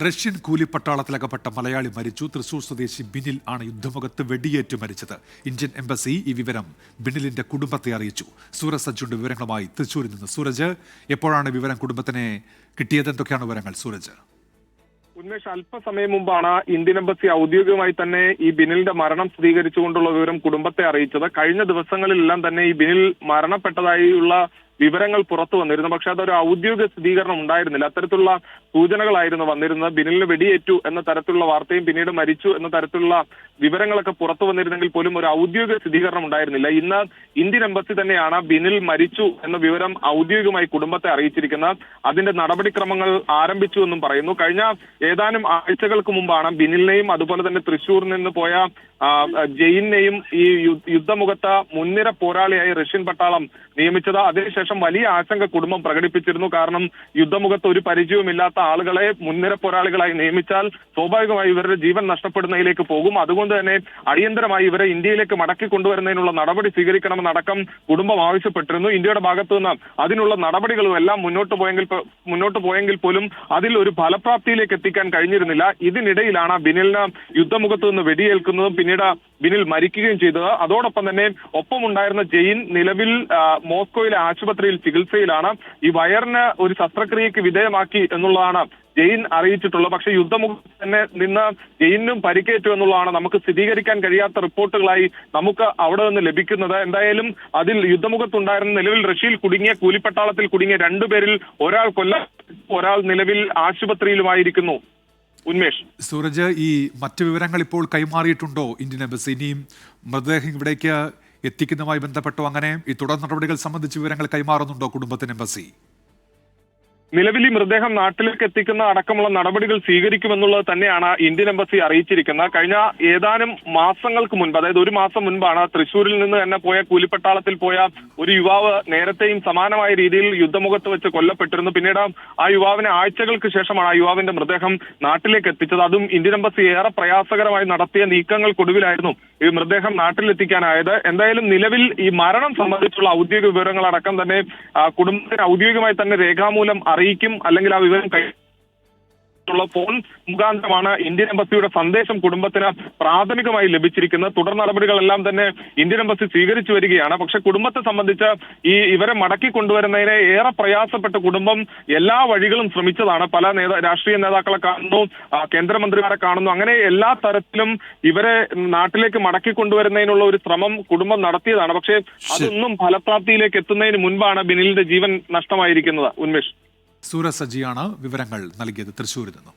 Russian കൂലിപ്പട്ടാളത്തിലകപ്പെട്ട Malayali മരിച്ചു. തൃശൂർ സ്വദേശി ബിനിൽ ആണ് യുദ്ധമുഖത്ത് വെടിയേറ്റ് മരിച്ചത്. ഇന്ത്യൻ എംബസി ഈ വിവരം ബിനിലിന്റെ കുടുംബത്തെ അറിയിച്ചു. സൂരജ് സജ്ജുണ്ട് വിവരങ്ങളുമായി തൃശൂരിൽ നിന്ന്. സൂരജ്, എപ്പോഴാണ് വിവരം കുടുംബത്തിനെ കിട്ടിയത്? എന്തൊക്കെയാണ് വിവരങ്ങൾ സൂരജ്? ഉന്മേഷ്, അല്പസമയം മുമ്പാണ് ഇന്ത്യൻ എംബസി ഔദ്യോഗികമായി തന്നെ ഈ ബിനിലിന്റെ മരണം സ്ഥിരീകരിച്ചുകൊണ്ടുള്ള വിവരം കുടുംബത്തെ അറിയിച്ചത്. കഴിഞ്ഞ ദിവസങ്ങളിലെല്ലാം തന്നെ ഈ ബിനിൽ മരണപ്പെട്ടതായുള്ള വിവരങ്ങൾ പുറത്തു വന്നിരുന്നു. പക്ഷെ അതൊരു ഔദ്യോഗിക സ്ഥിരീകരണം ഉണ്ടായിരുന്നില്ല. അത്തരത്തിലുള്ള സൂചനകളായിരുന്നു വന്നിരുന്നത്. ബിനിലിന് വെടിയേറ്റു എന്ന തരത്തിലുള്ള വാർത്തയും പിന്നീട് മരിച്ചു എന്ന തരത്തിലുള്ള വിവരങ്ങളൊക്കെ പുറത്തു വന്നിരുന്നെങ്കിൽ പോലും ഒരു ഔദ്യോഗിക സ്ഥിരീകരണം ഉണ്ടായിരുന്നില്ല. ഇന്ന് ഇന്ത്യൻ എംബസി തന്നെയാണ് ബിനിൽ മരിച്ചു എന്ന വിവരം ഔദ്യോഗികമായി കുടുംബത്തെ അറിയിച്ചിരിക്കുന്നത്. അതിന്റെ നടപടിക്രമങ്ങൾ ആരംഭിച്ചു എന്നും പറയുന്നു. കഴിഞ്ഞ ഏതാനും ആഴ്ചകൾക്ക് മുമ്പാണ് ബിനിലിനെയും അതുപോലെ തന്നെ തൃശൂരിൽ നിന്ന് പോയ ജെയിനെയും ഈ യുദ്ധമുഖത്ത് മുൻനിര പോരാളിയായി റഷ്യൻ പട്ടാളം നിയമിച്ചത്. അതിനുശേഷം വലിയ ആശങ്ക കുടുംബം പ്രകടിപ്പിച്ചിരുന്നു. കാരണം യുദ്ധമുഖത്ത് ഒരു പരിചയവുമില്ലാത്ത ആളുകളെ മുൻനിര പോരാളികളായി നിയമിച്ചാൽ സ്വാഭാവികമായി ഇവരുടെ ജീവൻ നഷ്ടപ്പെടുന്നതിലേക്ക് പോകും. അതുകൊണ്ട് തന്നെ അടിയന്തരമായി ഇവരെ ഇന്ത്യയിലേക്ക് മടക്കി കൊണ്ടുവരുന്നതിനുള്ള നടപടി സ്വീകരിക്കണമെന്നടക്കം കുടുംബം ആവശ്യപ്പെട്ടിരുന്നു. ഇന്ത്യയുടെ ഭാഗത്തു നിന്ന് അതിനുള്ള നടപടികളും എല്ലാം മുന്നോട്ട് പോയെങ്കിൽ പോലും അതിൽ ഒരു ഫലപ്രാപ്തിയിലേക്ക് എത്തിക്കാൻ കഴിഞ്ഞിരുന്നില്ല. ഇതിനിടയിലാണ് ബിനിലിന് യുദ്ധമുഖത്ത് നിന്ന് വെടിയേൽക്കുന്നതും പിന്നീട് ബിനിൽ മരിക്കുകയും ചെയ്തത്. അതോടൊപ്പം തന്നെ ഒപ്പമുണ്ടായിരുന്ന ജെയിൻ നിലവിൽ മോസ്കോയിലെ ആശുപത്രിയിൽ ചികിത്സയിലാണ്. ഈ വയറിന് ഒരു ശസ്ത്രക്രിയക്ക് വിധേയമാക്കി എന്നുള്ളതാണ് ജെയിൻ അറിയിച്ചിട്ടുള്ളത്. പക്ഷേ യുദ്ധമുഖത്ത് തന്നെ നിന്ന് ജെയിനും പരിക്കേറ്റു എന്നുള്ളതാണ് നമുക്ക് സ്ഥിരീകരിക്കാൻ കഴിയാത്ത റിപ്പോർട്ടുകളായി നമുക്ക് അവിടെ നിന്ന് ലഭിക്കുന്നത്. എന്തായാലും അതിൽ യുദ്ധമുഖത്തുണ്ടായിരുന്ന നിലവിൽ റഷ്യയിൽ കുടുങ്ങിയ കൂലിപ്പട്ടാളത്തിൽ കുടുങ്ങിയ രണ്ടുപേരിൽ ഒരാൾ ഒരാൾ നിലവിൽ ആശുപത്രിയിലുമായിരിക്കുന്നു. ഉന്മേഷ്, സൂരജ്, ഈ മറ്റു വിവരങ്ങൾ ഇപ്പോൾ കൈമാറിയിട്ടുണ്ടോ ഇന്ത്യൻ എംബസി? ഇനിയും മൃതദേഹം ഇവിടേക്ക് എത്തിക്കുന്നതുമായി ബന്ധപ്പെട്ടോ അങ്ങനെ ഈ തുടർ നടപടികൾ സംബന്ധിച്ച് വിവരങ്ങൾ കൈമാറുന്നുണ്ടോ കുടുംബത്തിന് എംബസി? നിലവിൽ ഈ മൃതദേഹം നാട്ടിലേക്ക് എത്തിക്കുന്ന അടക്കമുള്ള നടപടികൾ സ്വീകരിക്കുമെന്നുള്ളത് തന്നെയാണ് ഇന്ത്യൻ എംബസി അറിയിച്ചിരിക്കുന്നത്. കഴിഞ്ഞ ഏതാനും മാസങ്ങൾക്ക് മുൻപ്, അതായത് ഒരു മാസം മുൻപാണ് തൃശ്ശൂരിൽ നിന്ന് തന്നെ പോയ കൂലിപ്പട്ടാളത്തിൽ പോയ ഒരു യുവാവ് നേരത്തെയും സമാനമായ രീതിയിൽ യുദ്ധമുഖത്ത് വെച്ച് കൊല്ലപ്പെട്ടിരുന്നു. പിന്നീട് ആ യുവാവിനെ ആഴ്ചകൾക്ക് ശേഷമാണ് ആ യുവാവിന്റെ മൃതദേഹം നാട്ടിലേക്ക് എത്തിച്ചത്. അതും ഇന്ത്യൻ എംബസി ഏറെ പ്രയാസകരമായി നടത്തിയ നീക്കങ്ങൾക്കൊടുവിലായിരുന്നു ഈ മൃതദേഹം നാട്ടിലെത്തിക്കാനായത്. എന്തായാലും നിലവിൽ ഈ മരണം സംബന്ധിച്ചുള്ള ഔദ്യോഗിക വിവരങ്ങളടക്കം തന്നെ കുടുംബത്തിന് ഔദ്യോഗികമായി തന്നെ രേഖാമൂലം അറിയിക്കും. അല്ലെങ്കിൽ ആ വിവരം ഫോൺ മുഖാന്തരമാണ് ഇന്ത്യൻ എംബസിയുടെ സന്ദേശം കുടുംബത്തിന് പ്രാഥമികമായി ലഭിച്ചിരിക്കുന്നത്. തുടർ നടപടികളെല്ലാം തന്നെ ഇന്ത്യൻ എംബസി സ്വീകരിച്ചു വരികയാണ്. പക്ഷെ കുടുംബത്തെ സംബന്ധിച്ച് ഇവരെ മടക്കി കൊണ്ടുവരുന്നതിനെ ഏറെ പ്രയാസപ്പെട്ട കുടുംബം എല്ലാ വഴികളും ശ്രമിച്ചതാണ്. പല രാഷ്ട്രീയ നേതാക്കളെ കാണുന്നു, കേന്ദ്രമന്ത്രിമാരെ കാണുന്നു. അങ്ങനെ എല്ലാ തരത്തിലും ഇവരെ നാട്ടിലേക്ക് മടക്കി കൊണ്ടുവരുന്നതിനുള്ള ഒരു ശ്രമം കുടുംബം നടത്തിയതാണ്. പക്ഷേ അതൊന്നും ഫലപ്രാപ്തിയിലേക്ക് എത്തുന്നതിന് മുൻപാണ് ബിനിലിന്റെ ജീവൻ നഷ്ടമായിരിക്കുന്നത്. ഉന്മേഷ്, സൂരജ് സജ്ജിയാണ് വിവരങ്ങൾ നൽകിയത് തൃശൂരിൽ നിന്നും.